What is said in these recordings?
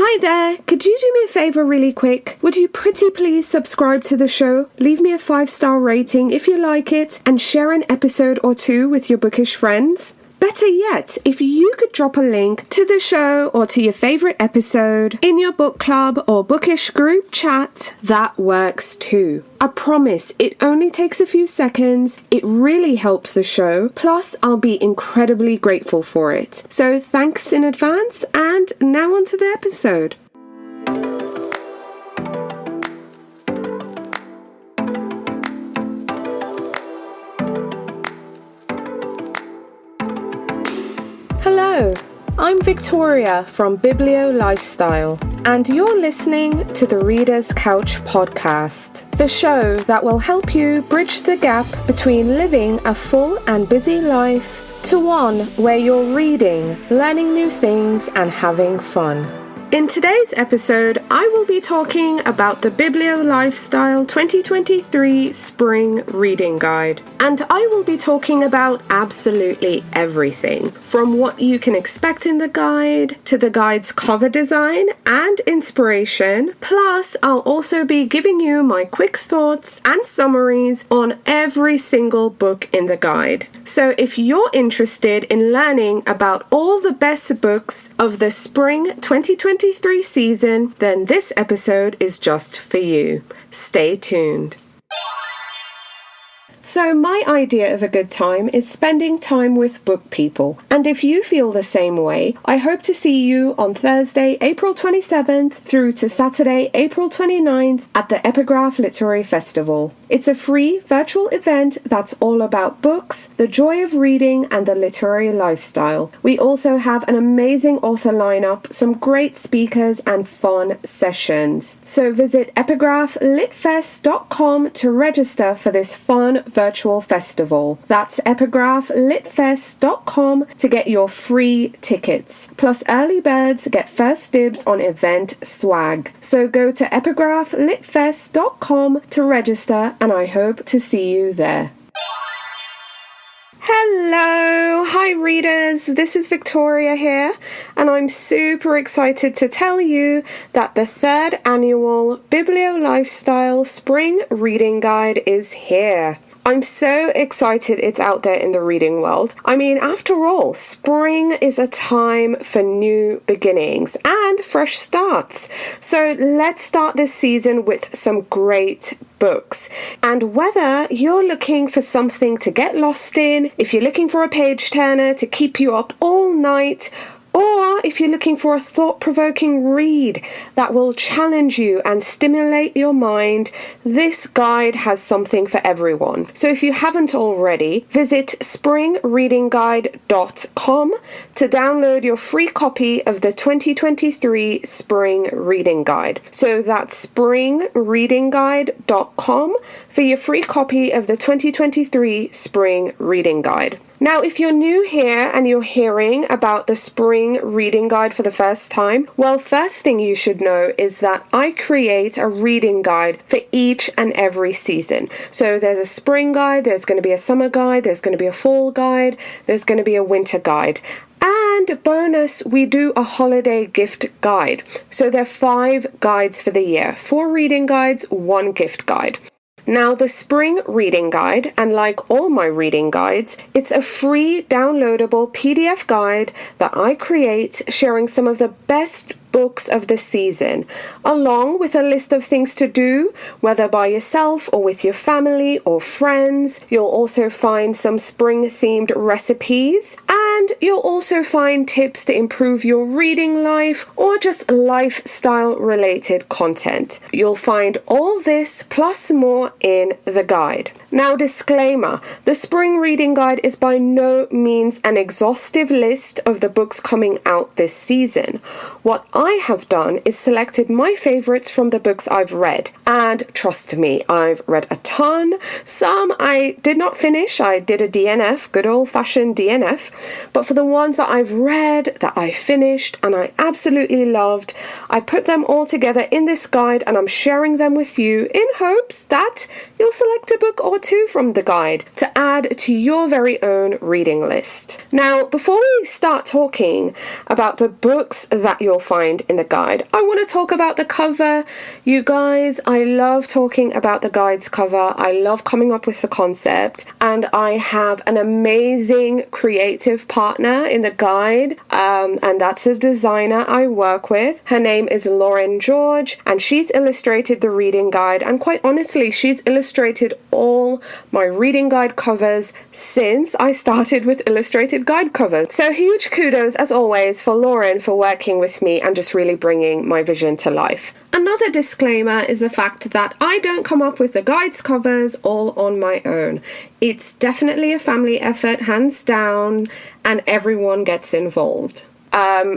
Hi there, could you do me a favour really quick? Would you pretty please subscribe to the show, leave me a 5-star rating if you like it, and share an episode or two with your bookish friends? Better yet, if you could drop a link to the show or to your favourite episode in your book club or bookish group chat, that works too. I promise it only takes a few seconds, it really helps the show, plus I'll be incredibly grateful for it. So thanks in advance, and now on to the episode. Hello, I'm Victoria from BiblioLifestyle, and you're listening to the Reader's Couch podcast, the show that will help you bridge the gap between living a full and busy life to one where you're reading, learning new things, and having fun. In today's episode, I will be talking about the BiblioLifestyle 2023 Spring Reading Guide. And I will be talking about absolutely everything, from what you can expect in the guide, to the guide's cover design and inspiration. Plus, I'll also be giving you my quick thoughts and summaries on every single book in the guide. So if you're interested in learning about all the best books of the Spring 2023 season, then this episode is just for you. Stay tuned. So my idea of a good time is spending time with book people. And if you feel the same way, I hope to see you on Thursday, April 27th through to Saturday, April 29th at the Epigraph Literary Festival. It's a free virtual event that's all about books, the joy of reading, and the literary lifestyle. We also have an amazing author lineup, some great speakers, and fun sessions. So visit epigraphlitfest.com to register for this fun virtual festival. That's epigraphlitfest.com to get your free tickets. Plus, early birds get first dibs on event swag. So go to epigraphlitfest.com to register, and I hope to see you there. Hello! Hi readers, this is Victoria here, and I'm super excited to tell you that the 3rd annual BiblioLifestyle Spring Reading Guide is here. I'm so excited it's out there in the reading world. I mean, after all, spring is a time for new beginnings and fresh starts. So let's start this season with some great books. And whether you're looking for something to get lost in, if you're looking for a page turner to keep you up all night, or if you're looking for a thought-provoking read that will challenge you and stimulate your mind, this guide has something for everyone. So if you haven't already, visit springreadingguide.com to download your free copy of the 2023 Spring Reading Guide. So that's springreadingguide.com for your free copy of the 2023 Spring Reading Guide. Now, if you're new here and you're hearing about the Spring Reading Guide for the first time, well, first thing you should know is that I create a reading guide for each and every season. So there's a spring guide, there's going to be a summer guide, there's going to be a fall guide, there's going to be a winter guide. And bonus, we do a holiday gift guide. So there are 5 guides for the year, 4 reading guides, 1 gift guide. Now, the Spring Reading Guide, and like all my reading guides, it's a free downloadable PDF guide that I create sharing some of the best books of the season, along with a list of things to do, whether by yourself or with your family or friends. You'll also find some spring-themed recipes, and you'll also find tips to improve your reading life or just lifestyle-related content. You'll find all this plus more in the guide. Now, disclaimer, the Spring Reading Guide is by no means an exhaustive list of the books coming out this season. What I have done is selected my favorites from the books I've read, and trust me, I've read a ton. Some I did not finish. I did a DNF, good old-fashioned DNF, but for the ones that I've read, that I finished, and I absolutely loved, I put them all together in this guide, and I'm sharing them with you in hopes that you'll select a book or two from the guide to add to your very own reading list. Now, before we start talking about the books that you'll find in the guide, I want to talk about the cover. You guys, I love talking about the guide's cover. I love coming up with the concept, and I have an amazing creative partner in the guide, and that's a designer I work with. Her name is Lauren George, and she's illustrated the reading guide, and quite honestly, she's illustrated all my reading guide covers since I started with illustrated guide covers. So huge kudos, as always, for Lauren for working with me and just really bringing my vision to life. Another disclaimer is the fact that I don't come up with the guides covers all on my own. It's definitely a family effort, hands down, and everyone gets involved.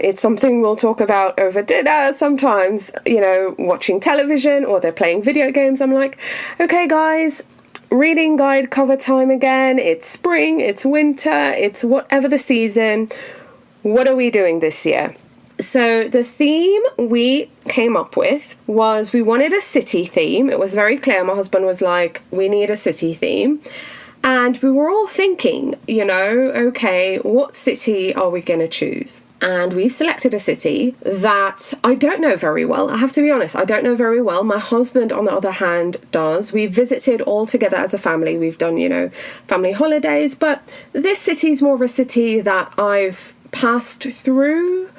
It's something we'll talk about over dinner sometimes, watching television or they're playing video games. I'm like, okay guys, reading guide cover time again. It's spring, it's winter, it's whatever the season. What are we doing this year? So the theme we came up with was we wanted a city theme. It was very clear. My husband was like, we need a city theme. And we were all thinking, okay, what city are we going to choose? And we selected a city that I don't know very well. I have to be honest, I don't know very well. My husband, on the other hand, does. We visited all together as a family. We've done, family holidays. But this city is more of a city that I've passed through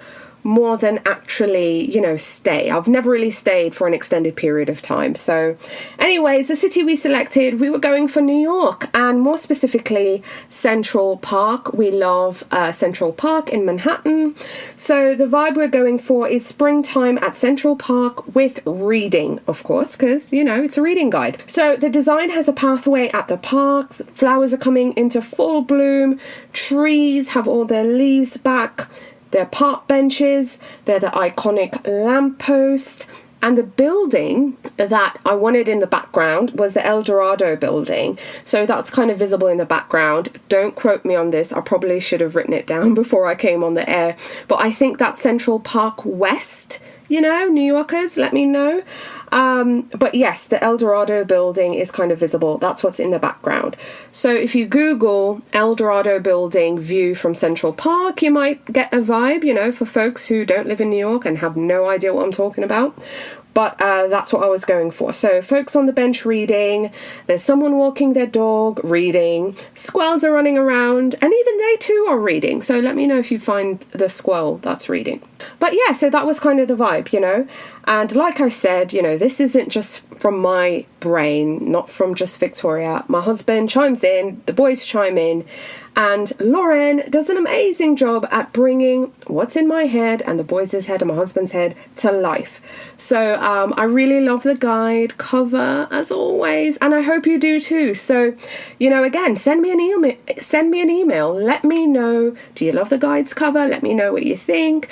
more than actually, stay. I've never really stayed for an extended period of time. So anyways, the city we selected, we were going for New York, and more specifically Central Park. We love Central Park in Manhattan. So the vibe we're going for is springtime at Central Park with reading, of course, because, it's a reading guide. So the design has a pathway at the park. Flowers are coming into full bloom. Trees have all their leaves back. They're park benches, they're the iconic lamppost, and the building that I wanted in the background was the El Dorado building. So that's kind of visible in the background. Don't quote me on this. I probably should have written it down before I came on the air. But I think that's Central Park West. New Yorkers, let me know. But yes, the El Dorado building is kind of visible. That's what's in the background. So if you Google El Dorado building view from Central Park, you might get a vibe, for folks who don't live in New York and have no idea what I'm talking about. But that's what I was going for. So folks on the bench reading, there's someone walking their dog reading, squirrels are running around, and even they too are reading. So let me know if you find the squirrel that's reading. But yeah, so that was kind of the vibe, And like I said, this isn't just from my brain, not from just Victoria. My husband chimes in, the boys chime in, and Lauren does an amazing job at bringing what's in my head and the boys' head and my husband's head to life. So I really love the guide cover, as always, and I hope you do too. So, again, send me an email. Let me know, do you love the guide's cover? Let me know what you think.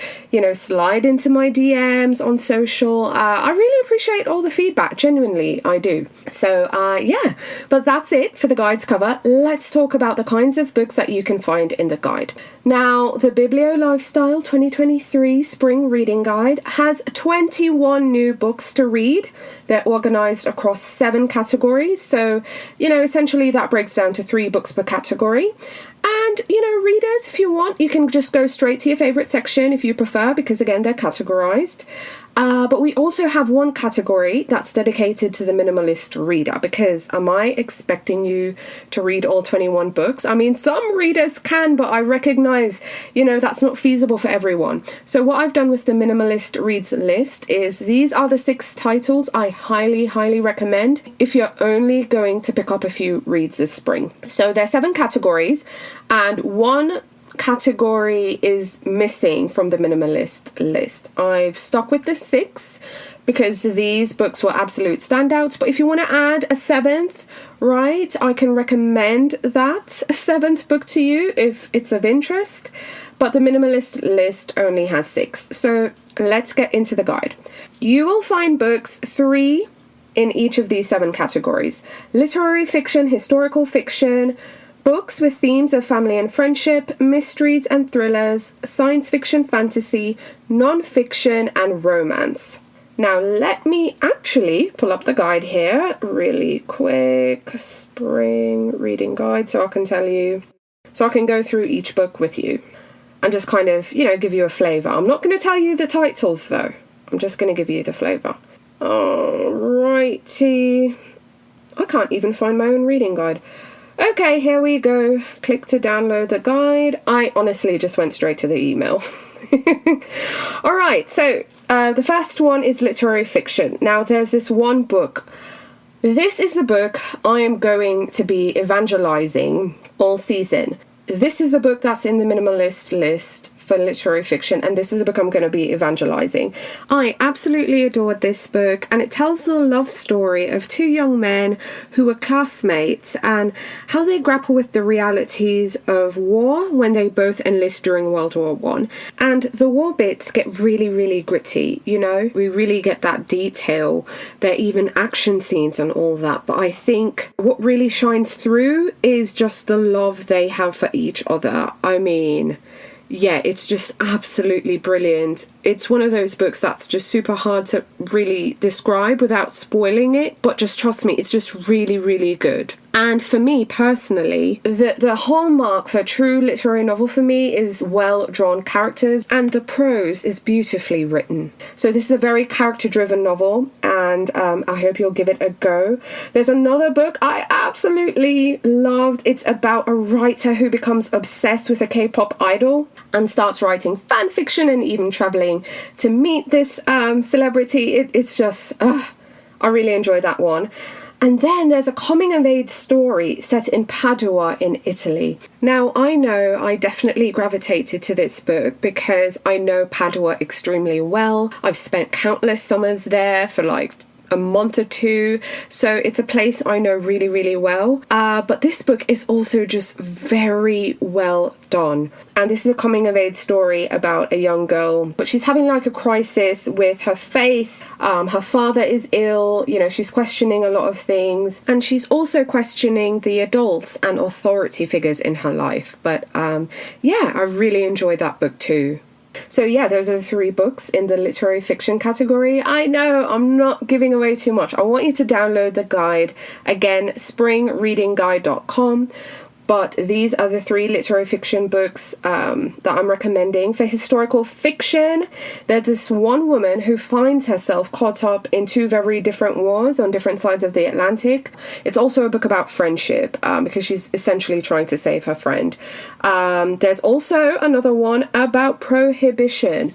Slide into my DMs on social. I really appreciate all the feedback. Genuinely, I do. So, yeah, but that's it for the guide's cover. Let's talk about the kinds of books that you can find in the guide. Now, the BiblioLifestyle 2023 Spring Reading Guide has 21 new books to read. They're organized across 7 categories. So, essentially that breaks down to 3 books per category. And, readers, if you want, you can just go straight to your favorite section if you prefer, because again, they're categorized. But we also have one category that's dedicated to the minimalist reader, because am I expecting you to read all 21 books? I mean, some readers can, but I recognize, that's not feasible for everyone. So what I've done with the minimalist reads list is these are the 6 titles I highly, highly recommend if you're only going to pick up a few reads this spring. So there are 7 categories, and one category is missing from the minimalist list. I've stuck with the 6 because these books were absolute standouts, but if you want to add a 7th, right, I can recommend that 7th book to you if it's of interest, but the minimalist list only has 6. So let's get into the guide. You will find books 3 in each of these 7 categories: literary fiction, historical fiction, books with themes of family and friendship, mysteries and thrillers, science fiction, fantasy, non-fiction, and romance. Now, let me actually pull up the guide here really quick. Spring reading guide, so I can tell you. So I can go through each book with you and just kind of, give you a flavour. I'm not going to tell you the titles, though. I'm just going to give you the flavour. Alrighty. I can't even find my own reading guide. Okay, here we go. Click to download the guide. I honestly just went straight to the email. Alright, so the first one is literary fiction. Now, there's this one book. This is the book I am going to be evangelizing all season. This is a book that's in the minimalist list for literary fiction, and this is a book I'm going to be evangelizing. I absolutely adored this book, and it tells the love story of two young men who were classmates and how they grapple with the realities of war when they both enlist during World War I. And the war bits get really, really gritty, We really get that detail. There are even action scenes and all that, but I think what really shines through is just the love they have for each other. I mean, yeah, it's just absolutely brilliant. It's one of those books that's just super hard to really describe without spoiling it, but just trust me, it's just really, really good. And for me personally, the hallmark for a true literary novel for me is well-drawn characters, and the prose is beautifully written. So this is a very character-driven novel, and I hope you'll give it a go. There's another book I absolutely loved. It's about a writer who becomes obsessed with a K-pop idol and starts writing fan fiction and even traveling to meet this celebrity. It's just, I really enjoyed that one. And then there's a coming-of-age story set in Padua in Italy. Now, I know I definitely gravitated to this book because I know Padua extremely well. I've spent countless summers there for like a month or two, so it's a place I know really, really well. But this book is also just very well done. And this is a coming-of-age story about a young girl, but she's having like a crisis with her faith. Her father is ill, she's questioning a lot of things, and she's also questioning the adults and authority figures in her life. But I really enjoyed that book too. So yeah, those are the three books in the literary fiction category. I know, I'm not giving away too much. I want you to download the guide. Again, springreadingguide.com. But these are the three literary fiction books that I'm recommending. For historical fiction, there's this one woman who finds herself caught up in two very different wars on different sides of the Atlantic. It's also a book about friendship because she's essentially trying to save her friend. There's also another one about prohibition.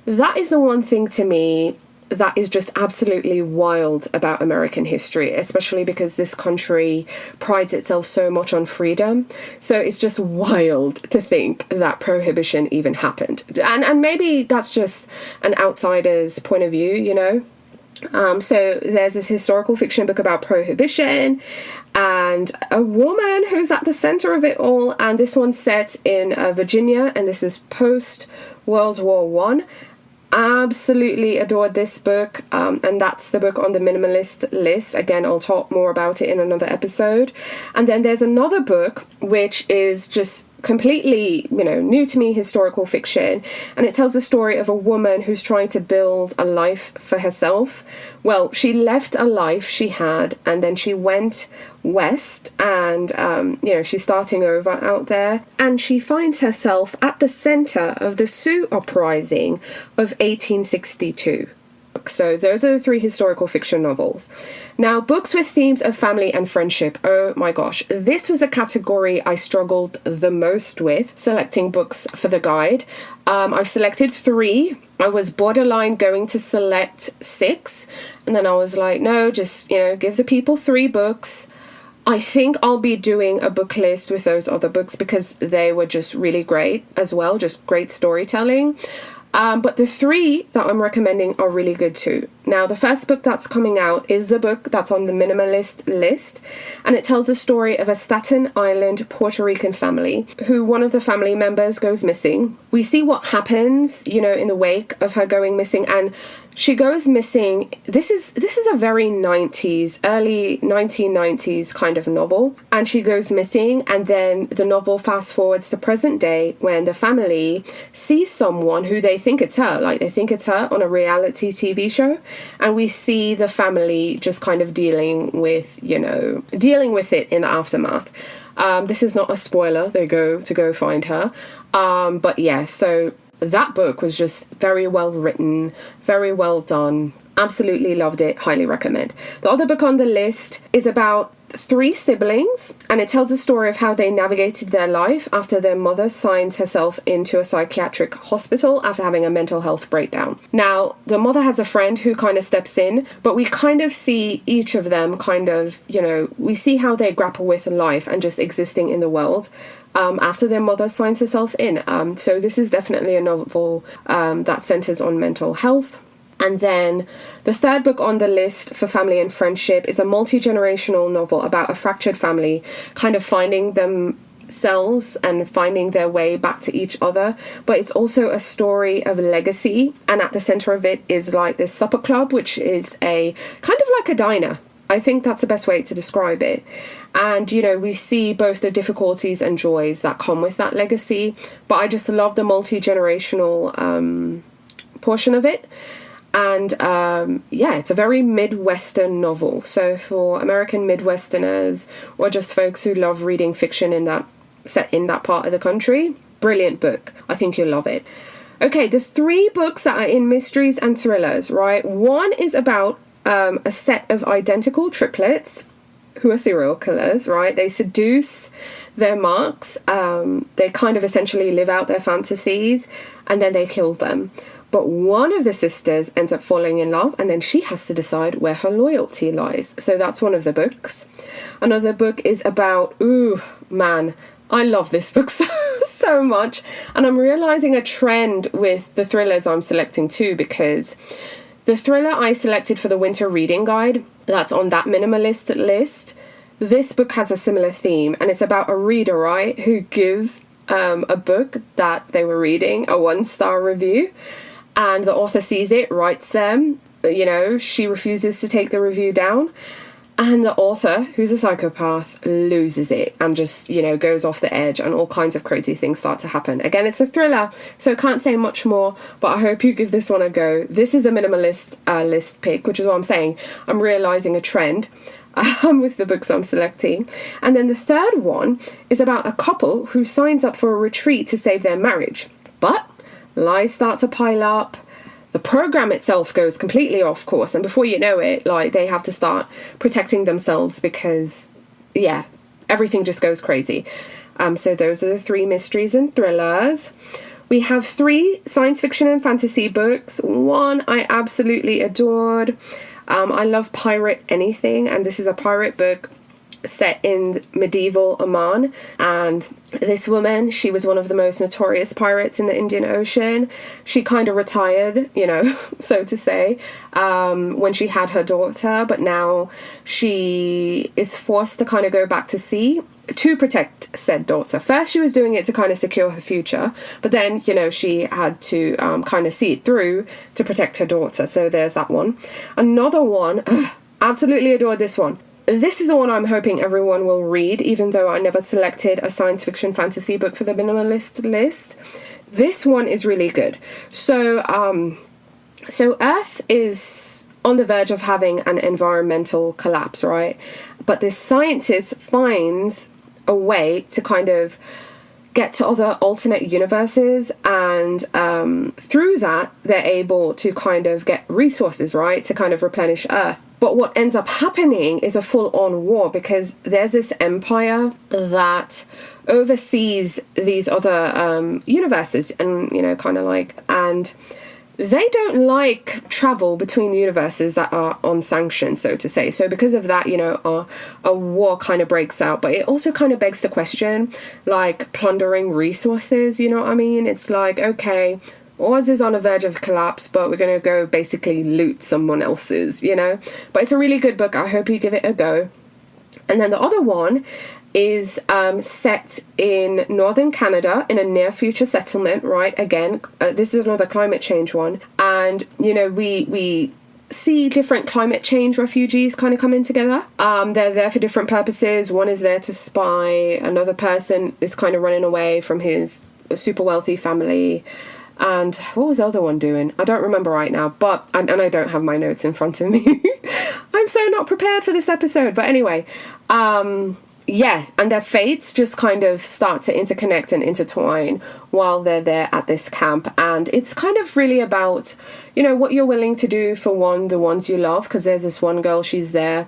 That is the one thing to me that is just absolutely wild about American history, especially because this country prides itself so much on freedom. So it's just wild to think that prohibition even happened. And maybe that's just an outsider's point of view, So there's this historical fiction book about prohibition and a woman who's at the center of it all. And this one's set in Virginia, and this is post-World War I. Absolutely adored this book, and that's the book on the minimalist list. Again, I'll talk more about it in another episode. And then there's another book which is just completely, new to me, historical fiction, and it tells the story of a woman who's trying to build a life for herself. Well, she left a life she had, and then she went west, and she's starting over out there, and she finds herself at the center of the Sioux uprising of 1862. So those are the three historical fiction novels. Now, books with themes of family and friendship. Oh my gosh, this was a category I struggled the most with selecting books for the guide. I've selected 3. I was borderline going to select 6, and then I was like, no, just give the people 3 books. I think I'll be doing a book list with those other books because they were just really great as well, just great storytelling. But the 3 that I'm recommending are really good too. Now, the first book that's coming out is the book that's on the minimalist list, and it tells the story of a Staten Island Puerto Rican family who one of the family members goes missing. We see what happens, in the wake of her going missing, and She goes missing. This is a very 90s, early 1990s kind of novel. And she goes missing, and then the novel fast forwards to present day when the family sees someone who they think it's her. Like, they think it's her on a reality TV show. And we see the family just kind of dealing with it in the aftermath. This is not a spoiler. They go find her. But yeah, so that book was just very well written, very well done. Absolutely loved it. Highly recommend. The other book on the list is about 3 siblings, and it tells the story of how they navigated their life after their mother signs herself into a psychiatric hospital after having a mental health breakdown. Now, the mother has a friend who kind of steps in, but we kind of see each of them we see how they grapple with life and just existing in the world after their mother signs herself in. So this is definitely a novel that centers on mental health. And then the third book on the list for family and friendship is a multi-generational novel about a fractured family kind of finding themselves and finding their way back to each other. But it's also a story of legacy. And at the center of it is like this supper club, which is a kind of like a diner. I think that's the best way to describe it. And, we see both the difficulties and joys that come with that legacy. But I just love the multi-generational portion of it. And it's a very Midwestern novel. So for American Midwesterners or just folks who love reading fiction set in that part of the country, brilliant book. I think you'll love it. Okay, the 3 books that are in mysteries and thrillers, right? One is about a set of identical triplets who are serial killers, right? They seduce their marks. They kind of essentially live out their fantasies, and then they kill them. But one of the sisters ends up falling in love, and then she has to decide where her loyalty lies. So that's one of the books. Another book is about, I love this book so much. And I'm realizing a trend with the thrillers I'm selecting too, because the thriller I selected for the winter reading guide, that's on that minimalist list, this book has a similar theme, and it's about a reader, right, who gives a book that they were reading a 1-star review. And the author sees it, writes them, she refuses to take the review down. And the author, who's a psychopath, loses it and just, goes off the edge, and all kinds of crazy things start to happen. Again, it's a thriller, so I can't say much more, but I hope you give this one a go. This is a minimalist list pick, which is what I'm saying. I'm realizing a trend with the books I'm selecting. And then the third one is about a couple who signs up for a retreat to save their marriage. But lies start to pile up. The program itself goes completely off course, and before you know it, they have to start protecting themselves because, everything just goes crazy. So those are the 3 mysteries and thrillers. We have 3 science fiction and fantasy books. One I absolutely adored. I love pirate anything, and this is a pirate book set in medieval Oman. And this woman, she was one of the most notorious pirates in the Indian Ocean. She kind of retired, so to say, when she had her daughter, but now she is forced to kind of go back to sea to protect said daughter. First, she was doing it to kind of secure her future, but then, she had to kind of see it through to protect her daughter. So there's that one. Another one, absolutely adored this one. This is the one I'm hoping everyone will read, even though I never selected a science fiction fantasy book for the minimalist list. This one is really good. So Earth is on the verge of having an environmental collapse, right? But this scientist finds a way to kind of get to other alternate universes, and through that, they're able to kind of get resources, right, to kind of replenish Earth. But what ends up happening is a full-on war, because there's this empire that oversees these other universes, and, and they don't like travel between the universes that are on sanction, so to say. So because of that, a war kind of breaks out. But it also kind of begs the question, plundering resources, you know what I mean? It's like, okay, Oz is on the verge of collapse, but we're going to go basically loot someone else's, But it's a really good book. I hope you give it a go. And then the other one is set in northern Canada in a near future settlement, right? Again, this is another climate change one. And, we see different climate change refugees kind of coming together. They're there for different purposes. One is there to spy. Another person is kind of running away from his super wealthy family. And what was the other one doing? I don't remember right now, but and I don't have my notes in front of me. I'm so not prepared for this episode. But anyway, and their fates just kind of start to interconnect and intertwine while they're there at this camp. And it's kind of really about, what you're willing to do for the ones you love. Because there's this one girl, she's there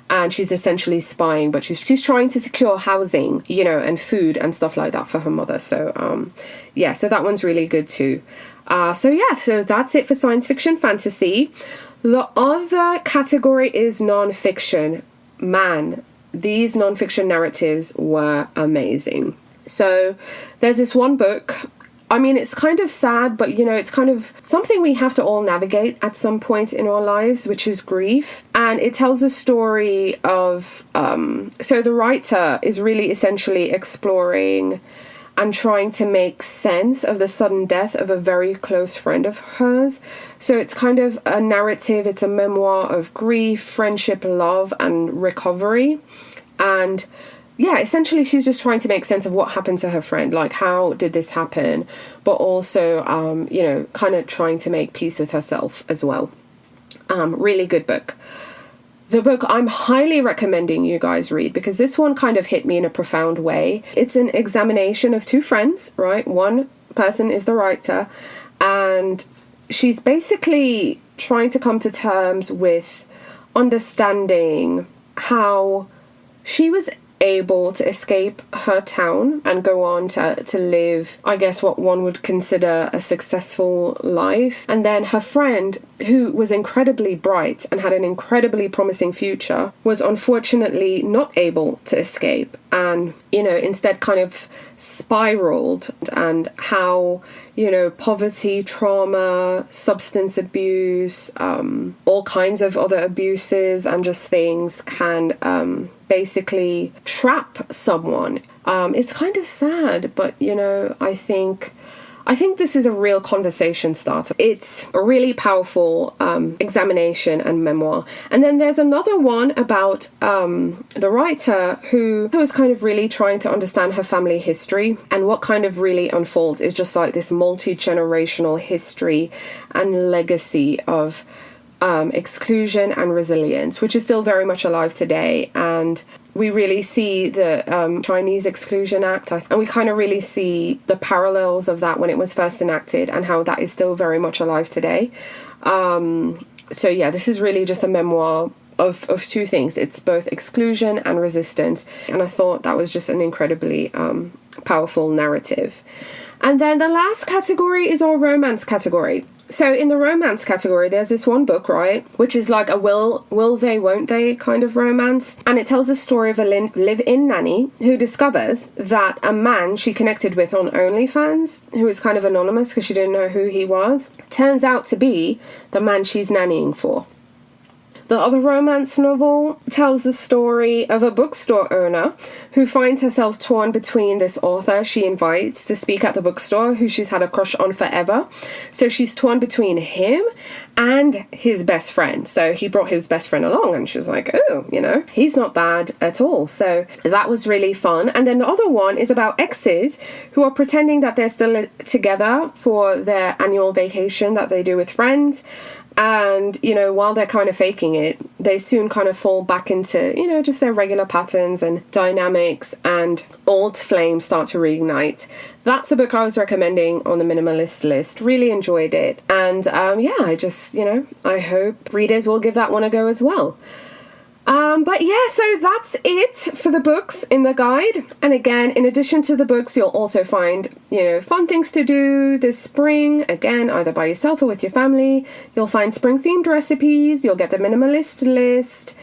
and she's essentially spying, but she's trying to secure housing, and food and stuff like that for her mother. So, so that one's really good too. So that's it for science fiction fantasy. The other category is non-fiction. Man, these non-fiction narratives were amazing. So there's this one book. I mean, it's kind of sad, but, it's kind of something we have to all navigate at some point in our lives, which is grief. And it tells a story of, so the writer is really essentially exploring and trying to make sense of the sudden death of a very close friend of hers. So it's kind of a narrative, it's a memoir of grief, friendship, love, and recovery. And essentially she's just trying to make sense of what happened to her friend, like how did this happen, but also, kind of trying to make peace with herself as well. Really good book. The book I'm highly recommending you guys read, because this one kind of hit me in a profound way. It's an examination of two friends, right? One person is the writer, and she's basically trying to come to terms with understanding how she was able to escape her town and go on to live, I guess, what one would consider a successful life. And then her friend, who was incredibly bright and had an incredibly promising future, was unfortunately not able to escape and, instead kind of spiraled, and how, poverty, trauma, substance abuse, all kinds of other abuses and just things can basically trap someone. It's kind of sad, but, I think this is a real conversation starter. It's a really powerful examination and memoir. And then there's another one about the writer who was kind of really trying to understand her family history, and what kind of really unfolds is just like this multi-generational history and legacy of exclusion and resilience, which is still very much alive today. And we really see the Chinese Exclusion Act, and we kind of really see the parallels of that when it was first enacted, and how that is still very much alive today. This is really just a memoir of two things. It's both exclusion and resistance, and I thought that was just an incredibly powerful narrative. And then the last category is our romance category. So in the romance category, there's this one book, right, which is like a will they, won't they kind of romance. And it tells a story of a live-in nanny who discovers that a man she connected with on OnlyFans, who is kind of anonymous because she didn't know who he was, turns out to be the man she's nannying for. The other romance novel tells the story of a bookstore owner who finds herself torn between this author she invites to speak at the bookstore, who she's had a crush on forever. So she's torn between him and his best friend. So he brought his best friend along, and she was like, oh, he's not bad at all. So that was really fun. And then the other one is about exes who are pretending that they're still together for their annual vacation that they do with friends. And, while they're kind of faking it, they soon kind of fall back into, just their regular patterns and dynamics, and old flames start to reignite. That's a book I was recommending on the minimalist list. Really enjoyed it. And, I hope readers will give that one a go as well. So that's it for the books in the guide. And again, in addition to the books, you'll also find, fun things to do this spring, again, either by yourself or with your family. You'll find spring-themed recipes. You'll get the minimalist list.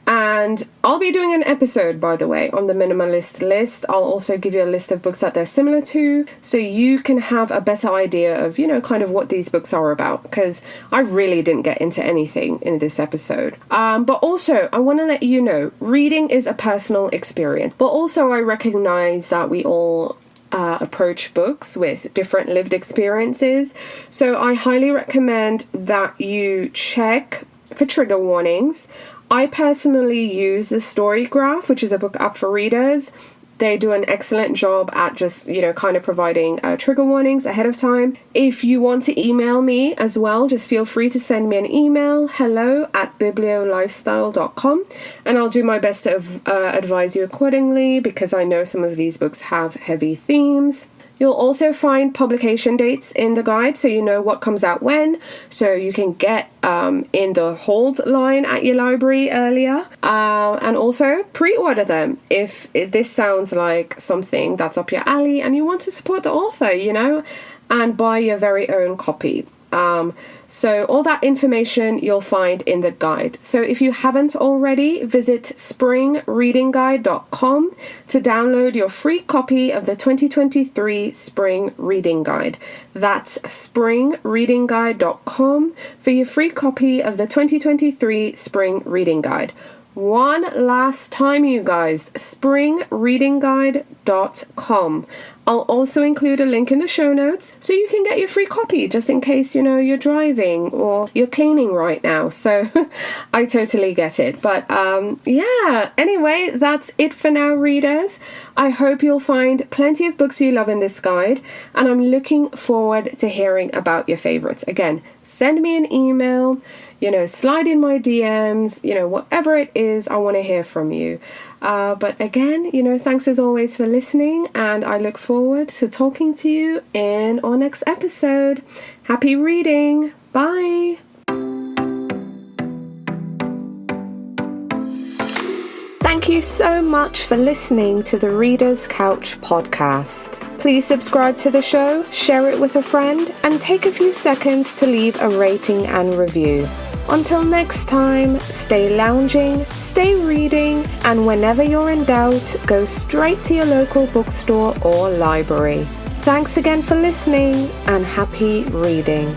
And I'll be doing an episode, by the way, on the minimalist list. I'll also give you a list of books that they're similar to, so you can have a better idea of, kind of what these books are about, because I really didn't get into anything in this episode. But also, I want to let you know, reading is a personal experience, but also I recognize that we all approach books with different lived experiences. So I highly recommend that you check for trigger warnings. I personally use the Story Graph, which is a book app for readers. They do an excellent job at just, kind of providing trigger warnings ahead of time. If you want to email me as well, just feel free to send me an email, hello@BiblioLifestyle.com, and I'll do my best to advise you accordingly, because I know some of these books have heavy themes. You'll also find publication dates in the guide, so you know what comes out when, so you can get in the hold line at your library earlier, and also pre-order them if this sounds like something that's up your alley and you want to support the author, and buy your very own copy. So all that information you'll find in the guide. So if you haven't already, visit springreadingguide.com to download your free copy of the 2023 Spring Reading Guide. That's springreadingguide.com for your free copy of the 2023 Spring Reading Guide. One last time, you guys, springreadingguide.com. I'll also include a link in the show notes so you can get your free copy just in case, you're driving or you're cleaning right now. So I totally get it. But anyway, that's it for now, readers. I hope you'll find plenty of books you love in this guide, and I'm looking forward to hearing about your favorites. Again, send me an email, slide in my DMs, whatever it is, I want to hear from you. But again, thanks as always for listening, and I look forward to talking to you in our next episode. Happy reading. Bye. Thank you so much for listening to the Reader's Couch podcast. Please subscribe to the show, share it with a friend, and take a few seconds to leave a rating and review. Until next time, stay lounging, stay reading, and whenever you're in doubt, go straight to your local bookstore or library. Thanks again for listening, and happy reading.